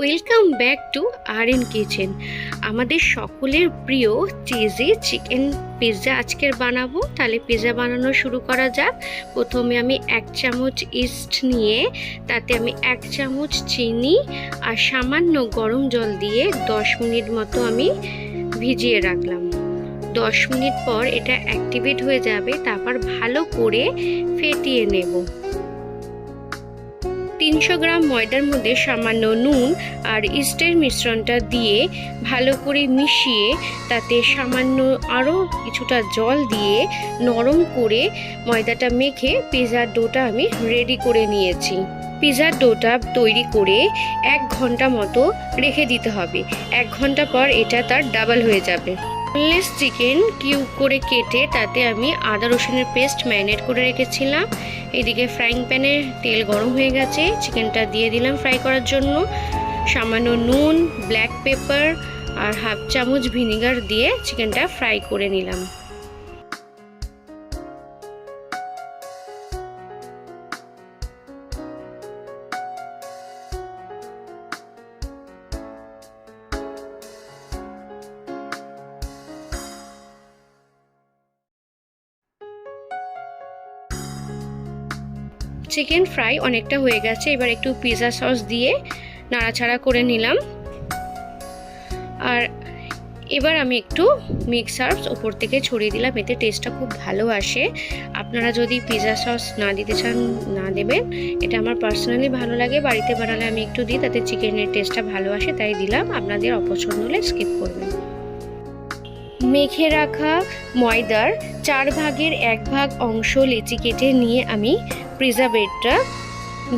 Welcome back to আর.এন kitchen. আমাদের সকলের প্রিয় চিজি চিকেন পিৎজা আজকের বানাবো। তাহলে পিৎজা বানানো শুরু করা যাক। প্রথমে আমি 1 চামচ ইস্ট নিয়ে তাতে আমি 1 চামচ চিনি আর সামান্য গরম জল দিয়ে 10 মিনিট মতো আমি ভিজিয়ে রাখলাম। 10 মিনিট পর এটা অ্যাক্টিভেট হয়ে যাবে, তারপর ভালো করে ফেটিয়ে নেব। 300 গ্রাম ময়দার মধ্যে সামান্য নুন আর ইস্টের মিশ্রণটা দিয়ে ভালো করে মিশিয়ে তাতে সামান্য আরও কিছুটা জল দিয়ে নরম করে ময়দাটা মেখে পিৎজার ডোটা আমি রেডি করে নিয়েছি। পিৎজার ডোটা তৈরি করে 1 ঘন্টা মতো রেখে দিতে হবে। 1 ঘন্টা পর এটা তার ডাবল হয়ে যাবে। বোনলেস চিকেন কিউব করে কেটে তাতে আমি আদা রসুনের পেস্ট ম্যারিনেট করে রেখেছিলাম। এদিকে ফ্রাইং প্যানে তেল গরম হয়ে গেছে, চিকেনটা দিয়ে দিলাম ফ্রাই করার জন্য। সামান্য নুন, ব্ল্যাক পেপার আর 1/2 চামচ ভিনেগার দিয়ে চিকেনটা ফ্রাই করে নিলাম। চিকেন ফ্রাই অনেকটা হয়ে গেছে, এবার একটু পিৎজা সস দিয়ে নাড়াচাড়া করে নিলাম। আর এবার আমি একটু মিক্স হার্বস ওপর থেকে ছড়িয়ে দিলাম, এতে টেস্টটা খুব ভালো আসে। আপনারা যদি পিৎজা সস না দিতে চান না দেবেন, এটা আমার পার্সোনালি ভালো লাগে। বাড়িতে বানালে আমি একটু দিই, তাতে চিকেনের টেস্টটা ভালো আসে, তাই দিলাম। আপনাদের অপছন্দ হলে স্কিপ করবেন। মেখে রাখা ময়দার 4 ভাগের 1 ভাগ অংশ লেচি কেটে নিয়ে আমি পিৎজা ব্রেডটা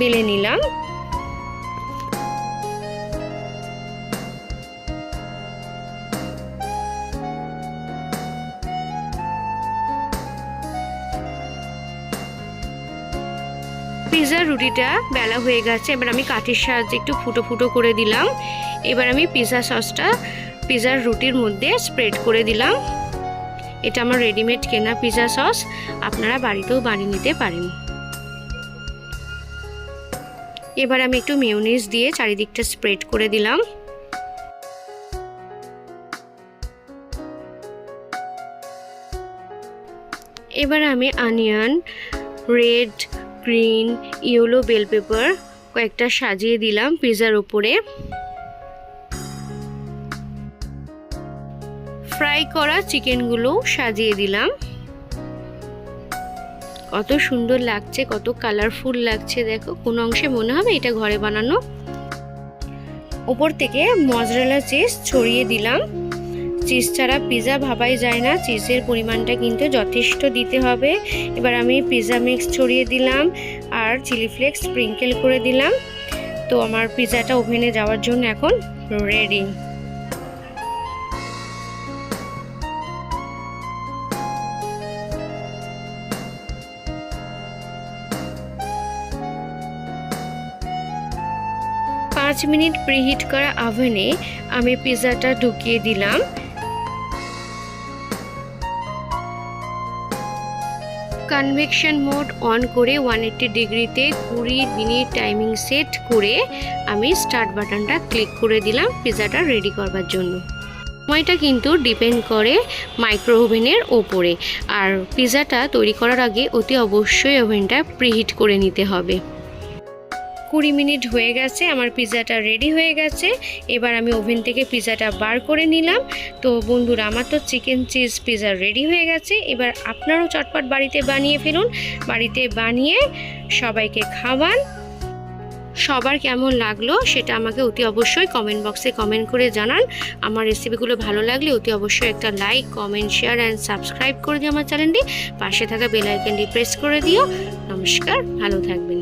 বেলে নিলাম। পিৎজা রুটিটা বেলা হয়ে গেছে, এবার আমি কাঠির সাহায্যে একটু ফুটো ফুটো করে দিলাম। এবার আমি পিৎজা সসটা পিৎজার রুটির মধ্যে স্প্রেড করে দিলাম। এটা আমার রেডিমেড কেনা পিৎজা সস, আপনারা বাড়িতেও বানিয়ে নিতে পারেন। এবার আমি একটু মেয়োনিজ দিয়ে চারিদিকটা স্প্রেড করে দিলাম। এবার আমি onion, red, green, yellow bell pepper কয়েকটা সাজিয়ে দিলাম পিৎজার উপরে। ফ্রাই করা চিকেনগুলো সাজিয়ে দিলাম। কত সুন্দর লাগছে, কত কালারফুল লাগছে দেখো। কোনো অংশে মনে হবে এটা ঘরে বানানো। উপর থেকে মজরেলা চিজ ছড়িয়ে দিলাম। চিজ ছাড়া পিৎজা ভাবাই যায় না, চিজের পরিমাণটা কিন্তু যথেষ্ট দিতে হবে। এবার আমি পিৎজা মিক্স ছড়িয়ে দিলাম আর চিলি ফ্লেক্স স্প্রিঙ্কেল করে দিলাম। তো আমার পিৎজাটা ওভেনে যাওয়ার জন্য এখন রেডি। পাঁচ মিনিট প্রিহিট করা ওভেনে আমি পিৎজাটা ঢুকিয়ে দিলাম। কনভেকশন মোড অন করে 180 ডিগ্রিতে 20 মিনিট টাইমিং সেট করে আমি স্টার্ট বাটনটা ক্লিক করে দিলাম পিৎজাটা রেডি করবার জন্য। সময়টা কিন্তু ডিপেন্ড করে মাইক্রো ওভেনের ওপরে। আর পিৎজাটা তৈরি করার আগে অতি অবশ্যই ওভেনটা প্রিহিট করে নিতে হবে। 20 মিনিট হয়ে গেছে, আমার পিৎজাটা রেডি হয়ে গেছে। এবার আমি ওভেন থেকে পিৎজাটা বার করে নিলাম। তো বন্ধুরা, আমার তো চিকেন চিজ পিৎজা রেডি হয়ে গেছে। এবার আপনারাও চটপট বাড়িতে বানিয়ে ফেলুন। বাড়িতে বানিয়ে সবাইকে খাওয়ান। সবার কেমন লাগলো সেটা আমাকে অতি অবশ্যই কমেন্ট বক্সে কমেন্ট করে জানান। আমার রেসিপিগুলো ভালো লাগলে অতি অবশ্যই একটা like, comment, share and subscribe করে দিও আমার চ্যানেলটি। পাশে থাকা বেল আইকনটি প্রেস করে দিও। নমস্কার, ভালো থাকবেন।